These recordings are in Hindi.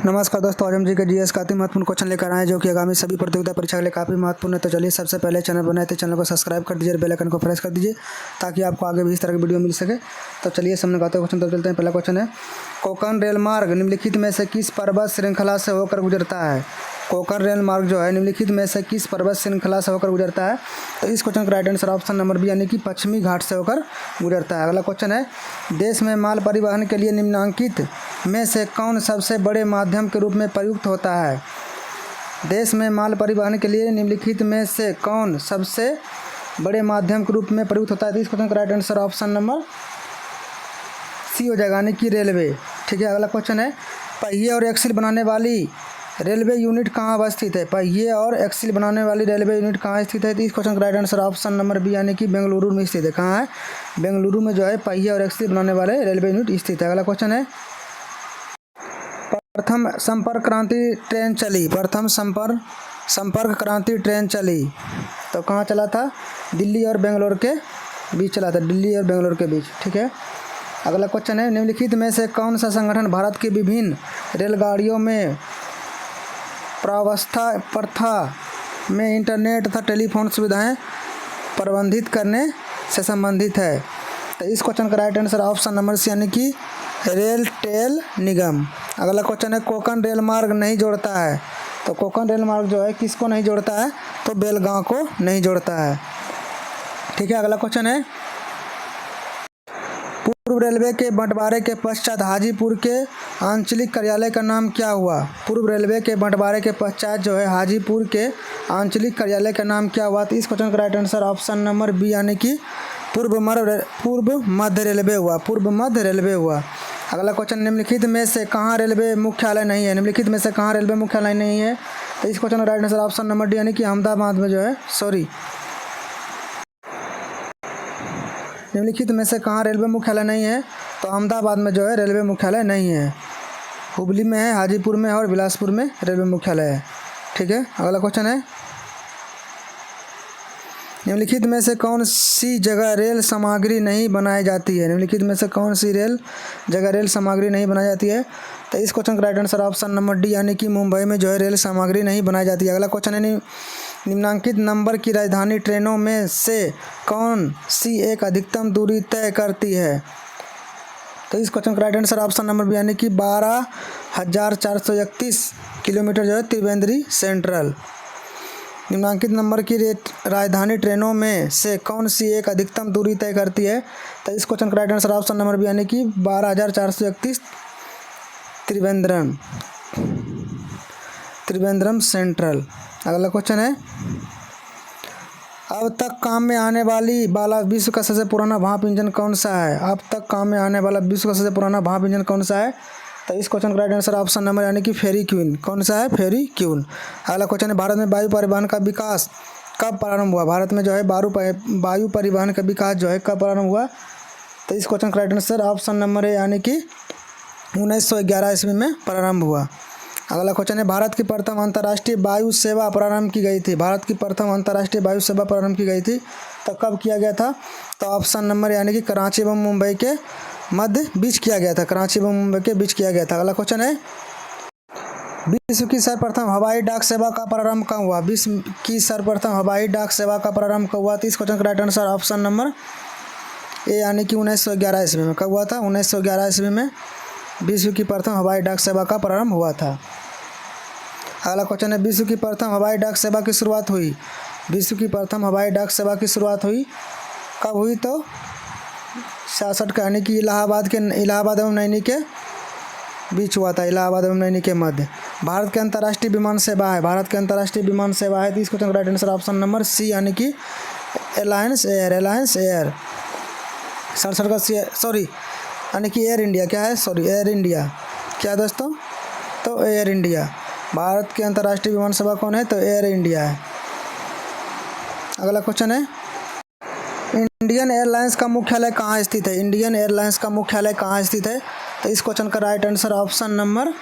नमस्कार दोस्तों, आज हम जी के जीएस काफ़ी महत्वपूर्ण क्वेश्चन लेकर आए जो कि आगामी सभी प्रतियोगिता परीक्षा के लिए काफ़ी महत्वपूर्ण है। तो चलिए सबसे पहले चैनल बनाए थे, चैनल को सब्सक्राइब कर दीजिए और बेल आइकन को प्रेस कर दीजिए ताकि आपको आगे भी इस तरह की वीडियो मिल सके। तो चलिए सामने गाते क्वेश्चन तो चलते हैं। पहला क्वेश्चन है, कोंकण रेल मार्ग निम्नलिखित में से किस पर्वत श्रृंखला से होकर गुजरता है? कोंकण रेल मार्ग जो है निम्नलिखित में से किस पर्वत श्रृंखला से होकर गुजरता है? तो इस क्वेश्चन का right answer option number B यानी कि पश्चिमी घाट से होकर गुजरता है। अगला क्वेश्चन है, देश में माल परिवहन के लिए निम्नलिखित में से कौन सबसे बड़े माध्यम के रूप में प्रयुक्त होता है? देश में माल परिवहन के लिए निम्नलिखित में से कौन सबसे बड़े माध्यम के रूप में प्रयुक्त होता है? तो इस क्वेश्चन का right answer option number C हो जाएगा यानी कि रेलवे। ठीक है। अगला क्वेश्चन है, पहिए और एक्सिल बनाने वाली रेलवे यूनिट कहाँ अवस्थित है? पहिए और एक्सिल बनाने वाली रेलवे यूनिट कहाँ स्थित है? तो इस क्वेश्चन का right answer option number B यानी कि बेंगलुरु में स्थित है। कहाँ है? बेंगलुरु में जो है पहिए और एक्सिल बनाने वाले रेलवे यूनिट स्थित है। अगला क्वेश्चन है, प्रथम संपर्क क्रांति ट्रेन चली। प्रथम संपर्क क्रांति ट्रेन चली तो कहाँ चला था? दिल्ली और बेंगलोर के बीच चला था, दिल्ली और बेंगलोर के बीच। ठीक है। अगला क्वेश्चन है, निम्नलिखित में से कौन सा संगठन भारत की विभिन्न रेलगाड़ियों में प्रावस्था प्रथा में इंटरनेट तथा टेलीफोन सुविधाएं प्रबंधित करने से संबंधित है? तो इस क्वेश्चन का right answer option number C यानी कि रेल टेल निगम। अगला क्वेश्चन है, कोंकण रेल मार्ग नहीं जोड़ता है। तो कोंकण रेल मार्ग जो है किसको नहीं जोड़ता है? तो बेलगांव को नहीं जोड़ता है। ठीक है। अगला क्वेश्चन है, पूर्व रेलवे के बंटवारे के पश्चात हाजीपुर के आंचलिक कार्यालय का नाम क्या हुआ? पूर्व रेलवे के बंटवारे के पश्चात जो है हाजीपुर के आंचलिक कार्यालय का नाम क्या हुआ? तो इस क्वेश्चन का right answer option number B यानी कि पूर्व मध्य रेलवे हुआ। पूर्व मध्य रेलवे हुआ। अगला क्वेश्चन, निम्नलिखित में से कहाँ रेलवे मुख्यालय नहीं है? निम्नलिखित में से कहाँ रेलवे मुख्यालय नहीं है? तो इस क्वेश्चन का right answer option number D यानी कि अहमदाबाद में जो है निम्नलिखित में से कहाँ रेलवे मुख्यालय नहीं है? तो अहमदाबाद में जो है रेलवे मुख्यालय नहीं है। हुबली में है, हाजीपुर में है और बिलासपुर में रेलवे मुख्यालय है। ठीक है। अगला क्वेश्चन है, निम्नलिखित में से कौन सी जगह रेल सामग्री नहीं बनाई जाती है? निम्नलिखित में से कौन सी जगह रेल सामग्री नहीं बनाई जाती है? तो इस क्वेश्चन का right answer option number D यानी कि मुंबई में जो है रेल सामग्री नहीं बनाई जाती है। अगला क्वेश्चन है, निम्नांकित नंबर की राजधानी ट्रेनों में से कौन सी एक अधिकतम दूरी तय करती है? तो इस क्वेश्चन का right answer option number B यानी कि 12,431 किलोमीटर जो है त्रिवेंद्री सेंट्रल। निम्नांकित नंबर की राजधानी ट्रेनों में से कौन सी एक अधिकतम दूरी तय करती है? तो इस क्वेश्चन का right answer option number B यानी कि 12,431 त्रिवेंद्रम सेंट्रल। अगला क्वेश्चन है, अब तक काम में आने वाला विश्व का सबसे पुराना भाप इंजन कौन सा है? अब तक काम में आने वाला विश्व का सबसे पुराना भाप इंजन कौन सा है? तो इस क्वेश्चन का राइट आंसर ऑप्शन नंबर यानी कि फेरी क्वीन। कौन सा है? फेरी क्वीन। अगला क्वेश्चन है, भारत में वायु परिवहन का विकास कब प्रारंभ हुआ? भारत में जो है वायु परिवहन का विकास जो है कब प्रारंभ हुआ? तो इस क्वेश्चन का राइट आंसर ऑप्शन नंबर है यानी कि 1911 ईस्वी में प्रारंभ हुआ। अगला क्वेश्चन है, भारत की प्रथम अंतर्राष्ट्रीय वायु सेवा प्रारंभ की गई थी। भारत की प्रथम अंतर्राष्ट्रीय वायु सेवा प्रारंभ की गई थी तो कब किया गया था? तो ऑप्शन नंबर यानी कि कराची एवं मुंबई के मध्य बीच किया गया था। कराची एवं मुंबई के बीच किया गया था। अगला क्वेश्चन है, विश्व की सर्वप्रथम हवाई डाक सेवा का प्रारंभ कब हुआ? विश्व की सर्वप्रथम हवाई डाक सेवा का प्रारंभ कब हुआ? तो इस क्वेश्चन का right answer option number A यानी कि 1911 ईस्वी में। कब हुआ था? 1911 ईस्वी में विश्व की प्रथम हवाई डाक सेवा का प्रारंभ हुआ था। अगला क्वेश्चन है, विश्व की प्रथम हवाई डाक सेवा की शुरुआत हुई। विश्व की प्रथम हवाई डाक सेवा की शुरुआत हुई कब हुई? तो 66 का यानी कि इलाहाबाद एवं नैनी के बीच हुआ था। इलाहाबाद एवं नैनी के मध्य। भारत के अंतर्राष्ट्रीय विमान सेवा है। भारत के अंतर्राष्ट्रीय विमान सेवा है। तो इस क्वेश्चन का right answer option number C यानी कि एलायंस एयर 67 का यानी कि एयर इंडिया। क्या है? Air India. क्या दोस्तों? तो एयर इंडिया। भारत के अंतर्राष्ट्रीय विमान सेवा कौन है? तो एयर इंडिया है। अगला क्वेश्चन है, इंडियन एयरलाइंस का मुख्यालय कहाँ स्थित है? इंडियन एयरलाइंस का मुख्यालय कहाँ स्थित है? तो इस क्वेश्चन का right answer option number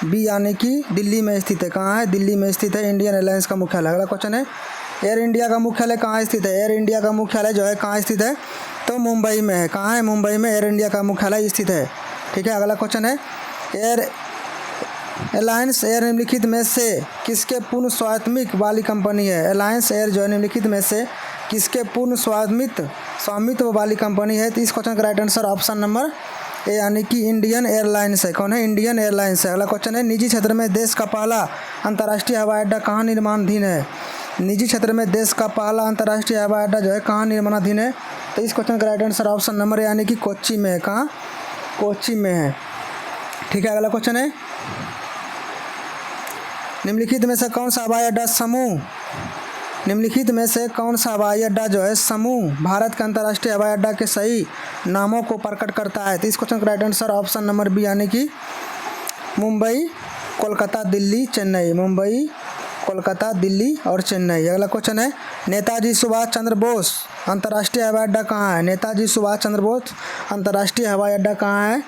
B यानी कि दिल्ली में स्थित है। कहाँ है? दिल्ली में स्थित है इंडियन एयरलाइंस का मुख्यालय। अगला क्वेश्चन है, एयर इंडिया का मुख्यालय कहाँ स्थित है? एयर इंडिया का मुख्यालय जो है कहाँ स्थित है? तो मुंबई में है। कहाँ है? मुंबई में एयर इंडिया का मुख्यालय स्थित है। ठीक है। अगला क्वेश्चन है, एलायंस एयर निम्नलिखित में से किसके पूर्ण स्वामित्व वाली कंपनी है? एलायंस एयर जो है निम्नलिखित में से किसके पूर्ण स्वामित्व वाली कंपनी है? तो इस क्वेश्चन का right answer option number A यानी कि इंडियन एयरलाइंस है। कौन है? इंडियन एयरलाइंस है। अगला क्वेश्चन है, निजी क्षेत्र में देश का पहला अंतर्राष्ट्रीय हवाई अड्डा कहाँ निर्माणाधीन है? निजी क्षेत्र में देश का पहला अंतर्राष्ट्रीय हवाई अड्डा जो है कहाँ निर्माणाधीन है? तो इस क्वेश्चन का right answer option number A यानी कि कोच्चि में है। कहाँ? कोच्चि में है। ठीक है, अगला क्वेश्चन है, निम्नलिखित में से कौन सा हवाई अड्डा जो है समूह भारत के अंतर्राष्ट्रीय हवाई अड्डा के सही नामों को प्रकट करता है? तो इस क्वेश्चन का right answer option number B यानी कि मुंबई, कोलकाता, दिल्ली, चेन्नई। मुंबई, कोलकाता, दिल्ली और चेन्नई। अगला क्वेश्चन है, नेताजी सुभाष चंद्र बोस अंतर्राष्ट्रीय हवाई अड्डा कहाँ है? नेताजी सुभाष चंद्र बोस अंतर्राष्ट्रीय हवाई अड्डा कहाँ है?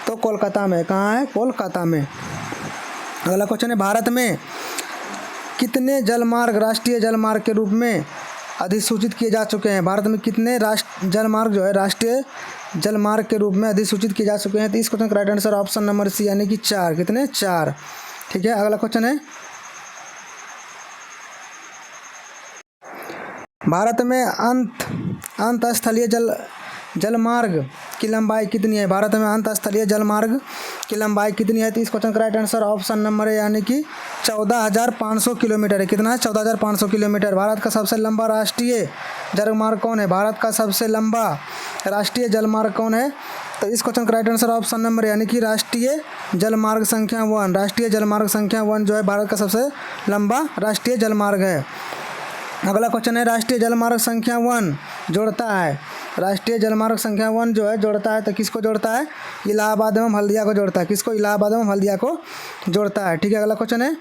तो कोलकाता में। कहाँ है? कोलकाता में। अगला क्वेश्चन है, भारत में कितने जलमार्ग राष्ट्रीय जलमार्ग के रूप में अधिसूचित किए जा चुके हैं? भारत में कितने जलमार्ग जो है राष्ट्रीय जलमार्ग के रूप में अधिसूचित किए जा चुके हैं? तो इस क्वेश्चन का right answer option number C यानी कि 4। कितने? 4। ठीक है, अगला क्वेश्चन है, भारत में अंतस्थलीय जलमार्ग की लंबाई कितनी है? भारत में अंतस्थलीय जलमार्ग की लंबाई कितनी है? तो इस क्वेश्चन का राइट आंसर ऑप्शन नंबर है यानी कि 14,500 किलोमीटर है। कितना है? 14,500 किलोमीटर। भारत का सबसे लंबा राष्ट्रीय जलमार्ग कौन है? भारत का सबसे लंबा राष्ट्रीय जलमार्ग कौन है? तो इस क्वेश्चन का राइट आंसर ऑप्शन नंबर यानी कि राष्ट्रीय जलमार्ग संख्या 1। राष्ट्रीय जलमार्ग संख्या 1 जो है भारत का सबसे लंबा राष्ट्रीय जलमार्ग है। अगला क्वेश्चन है, राष्ट्रीय जलमार्ग संख्या 1 जोड़ता है। राष्ट्रीय जलमार्ग संख्या 1 जो है जोड़ता है तो किसको जोड़ता है? इलाहाबाद एवं हल्दिया को जोड़ता है। किसको? इलाहाबाद एवं हल्दिया को जोड़ता है। ठीक है, अगला क्वेश्चन है,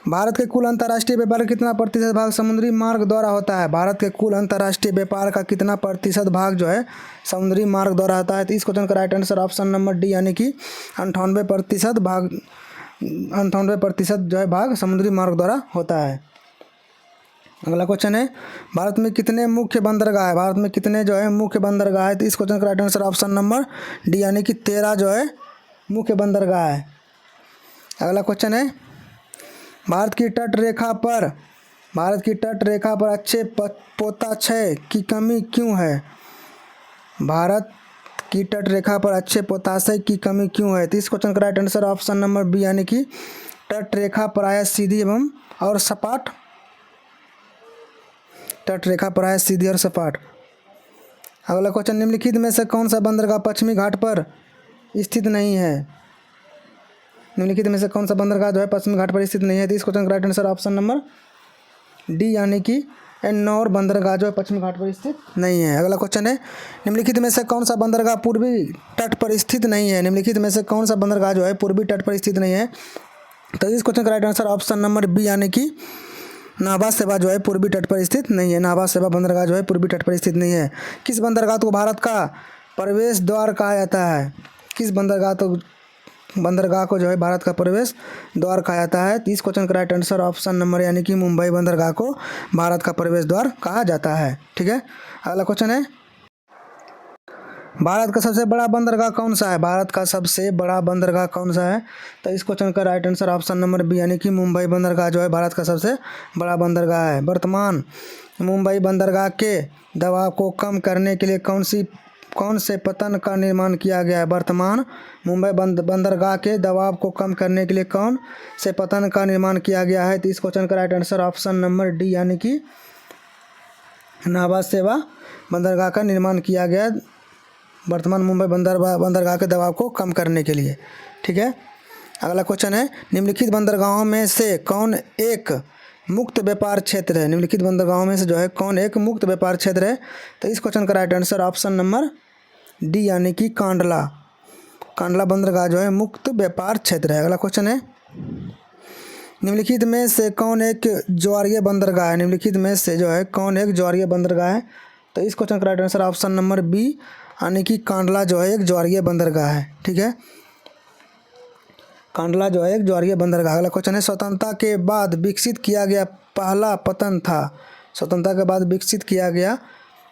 भारत के कुल अंतर्राष्ट्रीय व्यापार का कितना प्रतिशत भाग समुद्री मार्ग द्वारा होता है? भारत के कुल अंतर्राष्ट्रीय व्यापार का कितना प्रतिशत भाग जो है समुद्री मार्ग द्वारा होता है? तो इस क्वेश्चन का right answer option number D यानी कि 98% भाग 98% जो है भाग समुद्री मार्ग द्वारा होता है। अगला क्वेश्चन है, भारत में कितने मुख्य बंदरगाह है? भारत में कितने जो है मुख्य बंदरगाह है? तो इस क्वेश्चन का right answer option number D यानी कि 13 जो है मुख्य बंदरगाह है। अगला क्वेश्चन है, भारत की तट रेखा पर अच्छे पोताश्रय की कमी क्यों है? भारत की तट रेखा पर अच्छे पोताश्रय की कमी क्यों है? तो इस क्वेश्चन का right answer option number B यानी कि तट रेखा प्रायः सीधी एवं और सपाट। तट रेखा प्रायः सीधी और सपाट। अगला क्वेश्चन, निम्नलिखित में से कौन सा बंदरगाह पश्चिमी घाट पर स्थित नहीं है? निम्नलिखित में से कौन सा बंदरगाह जो है पश्चिमी घाट पर स्थित नहीं है? तो इस क्वेश्चन का right answer option number D यानी कि एन्नौर बंदरगाह जो है पश्चिमी घाट पर स्थित नहीं है। अगला क्वेश्चन है, निम्नलिखित में से कौन सा बंदरगाह पूर्वी तट पर स्थित नहीं है? निम्नलिखित में से कौन सा बंदरगाह जो है पूर्वी तट पर स्थित नहीं है? तो इस क्वेश्चन का right answer option number B यानी कि नाभा सेवा जो है पूर्वी तट पर स्थित नहीं है। नाभा सेवा बंदरगाह जो है पूर्वी तट पर स्थित नहीं है। किस बंदरगाह को भारत का प्रवेश द्वार कहा जाता है? किस बंदरगाह को जो है भारत का प्रवेश द्वार कहा जाता है? तो इस क्वेश्चन का राइट आंसर ऑप्शन नंबर यानी कि मुंबई बंदरगाह को भारत का प्रवेश द्वार कहा जाता है। ठीक है, अगला क्वेश्चन है, भारत का सबसे बड़ा बंदरगाह कौन सा है? भारत का सबसे बड़ा बंदरगाह कौन सा है? तो इस क्वेश्चन का right answer option number B यानी कि मुंबई बंदरगाह जो है भारत का सबसे बड़ा बंदरगाह है। वर्तमान मुंबई बंदरगाह के दबाव को कम करने के लिए कौन से पतन का निर्माण किया गया है? वर्तमान मुंबई बंदरगाह के दबाव को कम करने के लिए कौन से पतन का निर्माण किया गया है? तो इस क्वेश्चन का right answer option number D यानी कि नाभा सेवा बंदरगाह का निर्माण किया गया वर्तमान मुंबई बंदरगाह के दबाव को कम करने के लिए। ठीक है, अगला क्वेश्चन है, निम्नलिखित बंदरगाहों में से कौन एक मुक्त व्यापार क्षेत्र है? निम्नलिखित बंदरगाहों में से जो है कौन एक मुक्त व्यापार क्षेत्र है? तो इस क्वेश्चन का right answer option number D यानी कि कांडला बंदरगाह जो है मुक्त व्यापार क्षेत्र है। अगला क्वेश्चन है, निम्नलिखित में से कौन एक ज्वारीय बंदरगाह है? निम्नलिखित में से जो है कौन एक ज्वारीय बंदरगाह है? तो इस क्वेश्चन का right answer option number B यानी कि कांडला जो है एक ज्वारीय बंदरगाह है। ठीक है, कांडला जो है एक ज्वारीय बंदरगाह। अगला क्वेश्चन है, स्वतंत्रता के बाद विकसित किया गया पहला पतन था? स्वतंत्रता के बाद विकसित किया गया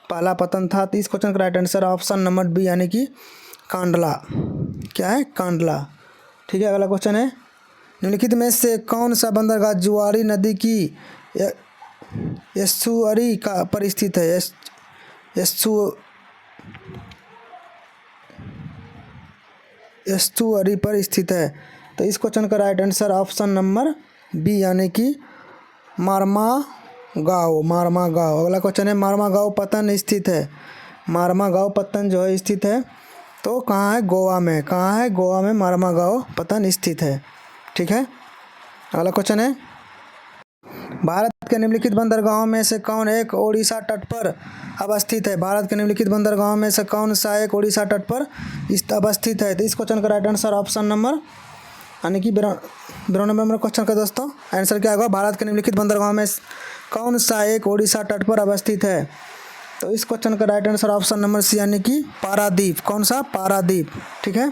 पहला पतन था। तो इस क्वेश्चन का right answer option number B यानी कि कांडला। क्या है? कांडला। ठीक है, अगला क्वेश्चन है निम्नलिखित में से कौन सा बंदरगाह जुआरी नदी की एस्चुअरी का पर स्थित है? एस्चुअरी पर स्थित है। तो इस क्वेश्चन का right answer option number B यानी कि मारमागांव। अगला क्वेश्चन है मारमागांव पत्तन स्थित है। मारमागांव पत्तन जो है स्थित है तो कहाँ है? गोवा में। कहाँ है? गोवा में मारमागांव पत्तन स्थित है। ठीक है, अगला क्वेश्चन है भारत के निम्नलिखित बंदरगाहों में से कौन एक ओडिशा तट पर अवस्थित है? भारत के निम्नलिखित बंदरगाहों में से कौन सा एक ओडिशा तट पर अवस्थित है? तो इस क्वेश्चन का राइट आंसर ऑप्शन नंबर यानी कि 92 नंबर क्वेश्चन का दोस्तों आंसर क्या होगा? भारत के निम्नलिखित बंदरगाहों में कौन सा एक ओडिशा तट पर अवस्थित है? तो इस क्वेश्चन का right answer option number C यानी कि पारादीप। कौन सा? पारादीप। ठीक है,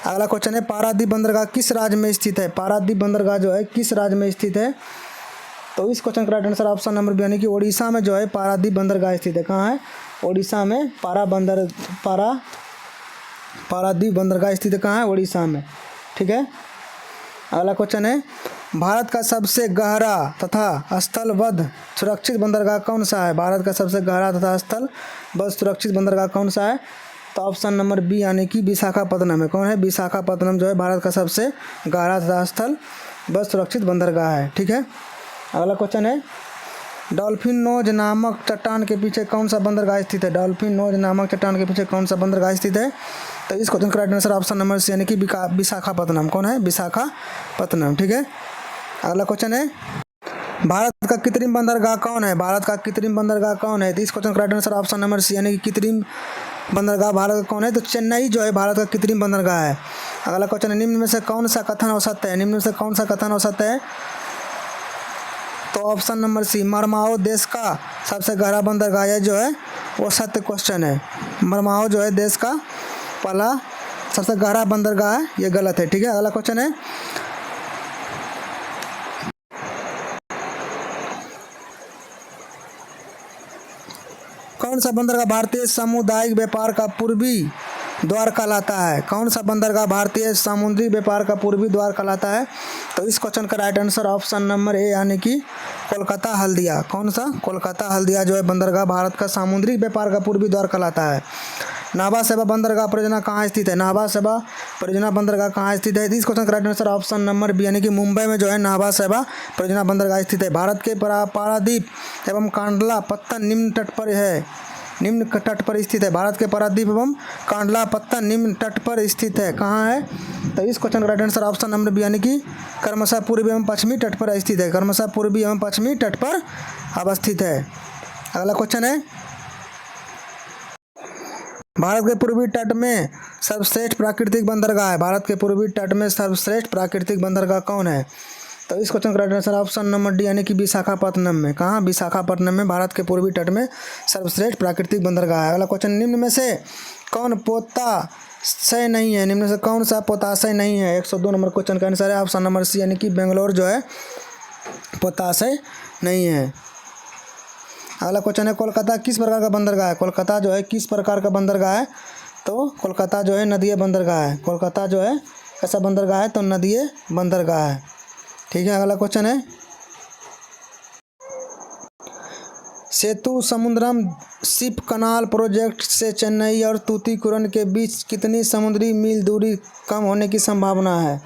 अगला क्वेश्चन है पारादीप बंदरगाह किस राज्य में स्थित है? पारादीप बंदरगाह जो है किस राज्य में स्थित है? तो इस क्वेश्चन का right answer option number B यानी कि ओडिशा में जो है पारादीप बंदरगाह स्थित है। कहाँ है? ओडिशा में पारादीप बंदरगाह स्थित है। कहाँ है? ओडिशा में। ठीक है, अगला क्वेश्चन है भारत का सबसे गहरा तथा स्थलबद्ध सुरक्षित बंदरगाह कौन सा है? भारत का सबसे गहरा तथा स्थलबद्ध सुरक्षित बंदरगाह कौन सा है? तो ऑप्शन नंबर बी यानी कि विशाखापत्तनम है। कौन है? विशाखापत्तनम जो है भारत का सबसे गहरा तथा स्थलबद्ध सुरक्षित बंदरगाह है। ठीक है, अगला क्वेश्चन है डॉल्फिन नोज नामक चट्टान के पीछे कौन सा बंदरगाह स्थित है? डॉल्फिन नोज नामक चट्टान के पीछे कौन सा बंदरगाह स्थित है? तो इस क्वेश्चन का right answer option number C यानी कि विशाखापत्तनम। कौन है? विशाखापत्तनम। ठीक है, अगला क्वेश्चन है भारत का कृत्रिम बंदरगाह कौन है? भारत का कृत्रिम बंदरगाह कौन है? तो इस क्वेश्चन का right answer option number C यानी कि कृत्रिम बंदरगाह भारत का कौन है? तो चेन्नई जो है भारत का कृत्रिम बंदरगाह है। अगला क्वेश्चन है निम्न में से कौन सा कथन औसत है? निम्न में से कौन सा कथन औसत है? तो ऑप्शन नंबर सी मरमाओ देश का सबसे गहरा बंदरगाह है जो है वो सत्य क्वेश्चन है। मरमाओ जो है देश का पहला सबसे गहरा बंदरगाह है, ये गलत है। ठीक है, अगला क्वेश्चन है कौन सा बंदरगाह भारतीय सामुदायिक व्यापार का पूर्वी द्वार कहलाता है? कौन सा बंदरगाह भारतीय समुद्री व्यापार का पूर्वी द्वार कहलाता है? तो इस क्वेश्चन का right answer option number A यानी कि कोलकाता हल्दिया। कौन सा? कोलकाता हल्दिया जो है बंदरगाह भारत का सामुद्रिक व्यापार का पूर्वी द्वार कहलाता है। नाभा सेवा बंदरगाह परियोजना कहाँ स्थित है? नाभा सेवा परियोजना बंदरगाह कहाँ स्थित है? इस क्वेश्चन का right answer option number B यानी कि मुंबई में जो है नाभा सेवा परियोजना बंदरगाह स्थित है। भारत के पारादीप एवं कांडला पत्तन निम्न तट पर स्थित है। भारत के पारादीप एवं कांडला पत्तन निम्न तट पर स्थित है। कहाँ है? तो इस क्वेश्चन का right answer option number B यानी कि क्रमशः पूर्वी एवं पश्चिमी तट पर स्थित है। क्रमशः पूर्वी एवं पश्चिमी तट पर अवस्थित है। अगला क्वेश्चन है भारत के पूर्वी तट में सर्वश्रेष्ठ प्राकृतिक बंदरगाह है। भारत के पूर्वी तट में सर्वश्रेष्ठ प्राकृतिक बंदरगाह कौन है? तो इस क्वेश्चन का right answer option number D यानी कि विशाखापत्तनम में। कहाँ? विशाखापत्तनम में भारत के पूर्वी तट में सर्वश्रेष्ठ प्राकृतिक बंदरगाह है। अगला क्वेश्चन निम्न में से कौन पोताशय नहीं है? निम्न में से कौन सा पोताशय नहीं है? 102 नंबर क्वेश्चन का आंसर है ऑप्शन नंबर सी यानी कि बेंगलोर जो है पोताशय नहीं है। अगला क्वेश्चन है कोलकाता किस प्रकार का बंदरगाह है? कोलकाता जो है किस प्रकार का बंदरगाह है? तो कोलकाता जो है नदीय बंदरगाह है। कोलकाता जो है कैसा बंदरगाह है? तो नदीय बंदरगाह है। ठीक है, अगला क्वेश्चन है सेतु समुद्रम शिप कनाल प्रोजेक्ट से चेन्नई और तूतीकुरन के बीच कितनी समुद्री मील दूरी कम होने की संभावना है?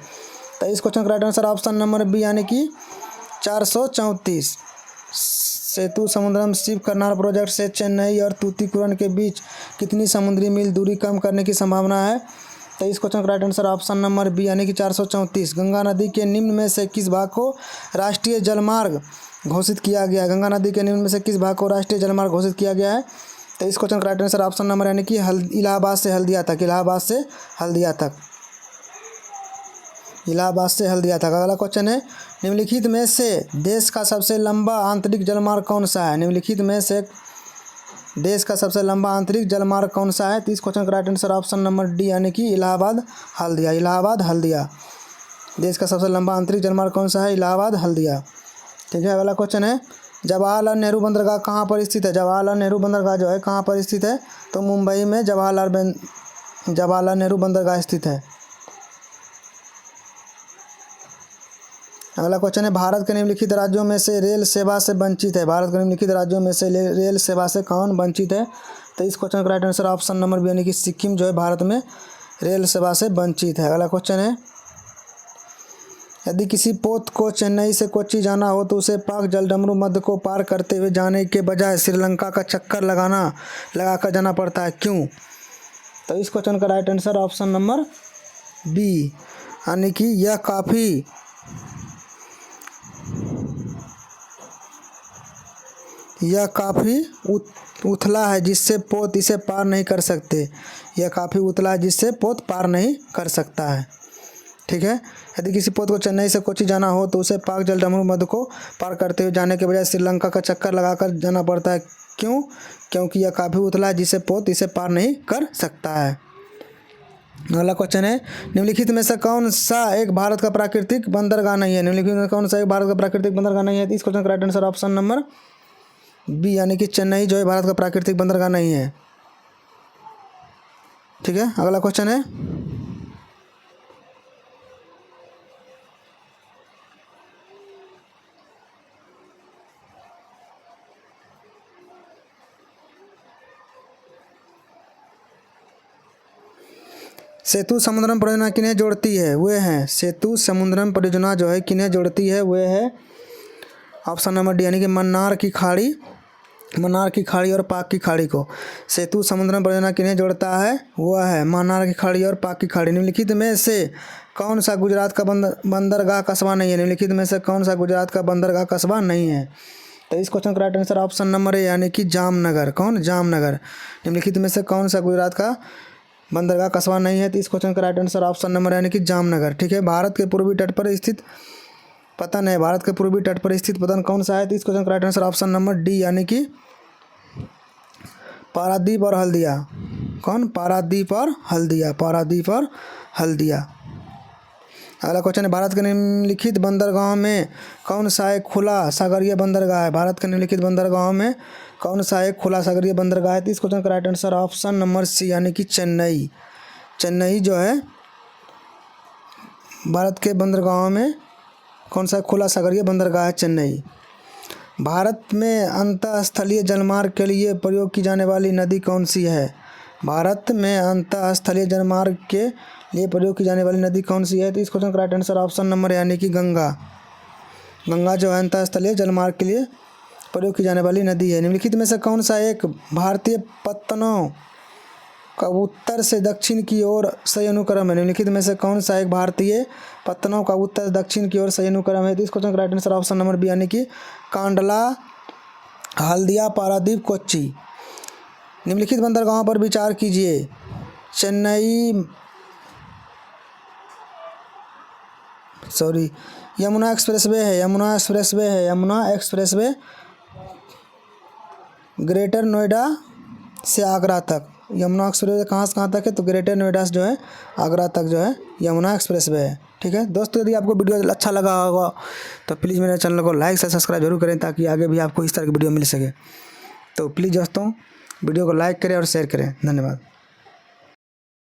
तो इस क्वेश्चन का right answer option number B यानी कि 434। सेतु समुद्रम शिप कनाल प्रोजेक्ट से चेन्नई और तूतीकुरन के बीच कितनी समुद्री मील दूरी कम करने की संभावना है? तो इस क्वेश्चन का right answer option number B यानी कि 434। गंगा नदी के निम्न में से किस भाग को राष्ट्रीय जलमार्ग घोषित किया गया है? गंगा नदी के निम्न में से किस भाग को राष्ट्रीय जलमार्ग घोषित किया गया है? तो इस क्वेश्चन का राइट आंसर ऑप्शन नंबर यानी कि इलाहाबाद से हल्दिया तक। इलाहाबाद से हल्दिया तक। इलाहाबाद से हल्दिया तक। अगला क्वेश्चन है निम्नलिखित में से देश का सबसे लंबा आंतरिक जलमार्ग कौन सा है? निम्नलिखित में से देश का सबसे लंबा आंतरिक जलमार्ग कौन सा है? तो इस क्वेश्चन का right answer option number D यानी कि इलाहाबाद हल्दिया। इलाहाबाद हल्दिया। देश का सबसे लंबा आंतरिक जलमार्ग कौन सा है? इलाहाबाद हल्दिया। ठीक है, अगला क्वेश्चन है जवाहरलाल नेहरू बंदरगाह कहाँ पर स्थित है? जवाहरलाल नेहरू बंदरगाह जो है कहाँ पर स्थित है? तो मुंबई में जवाहरलाल नेहरू बंदरगाह स्थित है। अगला क्वेश्चन है, भारत के निम्नलिखित राज्यों में से रेल सेवा से वंचित है। भारत के निम्नलिखित राज्यों में से रेल सेवा से कौन वंचित है? तो इस क्वेश्चन का right answer option number B यानी कि सिक्किम जो है भारत में रेल सेवा से वंचित है। अगला क्वेश्चन है, यदि किसी पोत को चेन्नई से कोच्चि जाना हो तो उसे पाक जलडमरू मध्य को पार करते हुए जाने के बजाय श्रीलंका का चक्कर लगाकर जाना पड़ता है, क्यों? तो इस क्वेश्चन का right answer option number B यानी कि यह काफ़ी उथला है जिससे पोत इसे पार नहीं कर सकते। यह काफ़ी उथला है जिससे पोत पार नहीं कर सकता है। ठीक है, यदि किसी पोत को चेन्नई से कोच्चि जाना हो तो उसे पाक जलडमरू मध्य को पार करते हुए जाने के बजाय श्रीलंका का चक्कर लगाकर जाना पड़ता है, क्यों? क्योंकि यह काफ़ी उथला है जिससे पोत इसे पार नहीं कर सकता है। अगला क्वेश्चन है, निम्नलिखित में से कौन सा एक भारत का प्राकृतिक बंदरगाह नहीं है? निम्नलिखित में कौन सा एक भारत का प्राकृतिक बंदरगाह नहीं है? इस क्वेश्चन का right answer option number B यानी कि चेन्नई जो है भारत का प्राकृतिक बंदरगाह नहीं है। ठीक है, अगला क्वेश्चन है, सेतु समुद्रम परियोजना किन्हें जोड़ती है? वे हैं सेतु समुद्रम परियोजना जो है किन्हें जोड़ती है? वे है ऑप्शन नंबर डी यानी कि मन्नार की खाड़ी और पाक की खाड़ी को। सेतु समुद्रम परियोजना किन्हें जोड़ता है? वह है मन्नार की खाड़ी और पाक की खाड़ी। निम्नलिखित में से कौन सा गुजरात का बंदरगाह कस्बा नहीं है? निम्नलिखित में से कौन सा गुजरात का बंदरगाह कस्बा नहीं है? तो इस क्वेश्चन का right answer option number A यानी कि जामनगर। कौन? जामनगर। निम्नलिखित में से कौन सा गुजरात का बंदरगाह कस्बा नहीं है? तो इस क्वेश्चन का राइट आंसर ऑप्शन नंबर यानी कि जामनगर। ठीक है, भारत के पूर्वी तट पर स्थित पतन है। भारत के पूर्वी तट पर स्थित पतन कौन सा है? तो इस क्वेश्चन का right answer option number D यानी कि पारादीप और हल्दिया। कौन? पारादीप और हल्दिया। अगला क्वेश्चन है, भारत के निम्नलिखित बंदरगाहों में कौन सा एक खुला सागरीय बंदरगाह है? भारत के निम्नलिखित बंदरगाहों में कौन सा एक खुला सागरीय बंदरगाह है? तो इस क्वेश्चन का right answer option number C यानी कि चेन्नई जो है भारत के बंदरगाहों में कौन सा खुला सागरीय बंदरगाह है? चेन्नई। भारत में अंतःस्थलीय जलमार्ग के लिए प्रयोग की जाने वाली नदी कौन सी है? भारत में अंतःस्थलीय जलमार्ग के लिए प्रयोग की जाने वाली नदी कौन सी है? तो इस क्वेश्चन का राइट आंसर ऑप्शन नंबर यानी कि गंगा जो है अंतःस्थलीय जलमार्ग के लिए प्रयोग की जाने वाली नदी है। निम्नलिखित में से कौन सा एक भारतीय पत्तनों का उत्तर से दक्षिण की ओर सही अनुक्रम है? निम्नलिखित में से कौन सा एक भारतीय पत्तनों का उत्तर दक्षिण की ओर सही अनुक्रम है? तो इस क्वेश्चन का right answer option number B यानी कि कांडला हल्दिया पारादीप कोच्चि। निम्नलिखित बंदरगाहों पर विचार कीजिए। यमुना एक्सप्रेसवे ग्रेटर नोएडा से आगरा तक। यमुना एक्सप्रेसवे कहाँ से कहाँ तक है? तो ग्रेटर नोएडा से जो है आगरा तक जो है यमुना एक्सप्रेसवे है। ठीक है दोस्तों, यदि आपको वीडियो अच्छा लगा होगा तो प्लीज़ मेरे चैनल को लाइक से सब्सक्राइब जरूर करें ताकि आगे भी आपको इस तरह की वीडियो मिल सके। तो प्लीज़ दोस्तों वीडियो को लाइक करें और शेयर करें। धन्यवाद।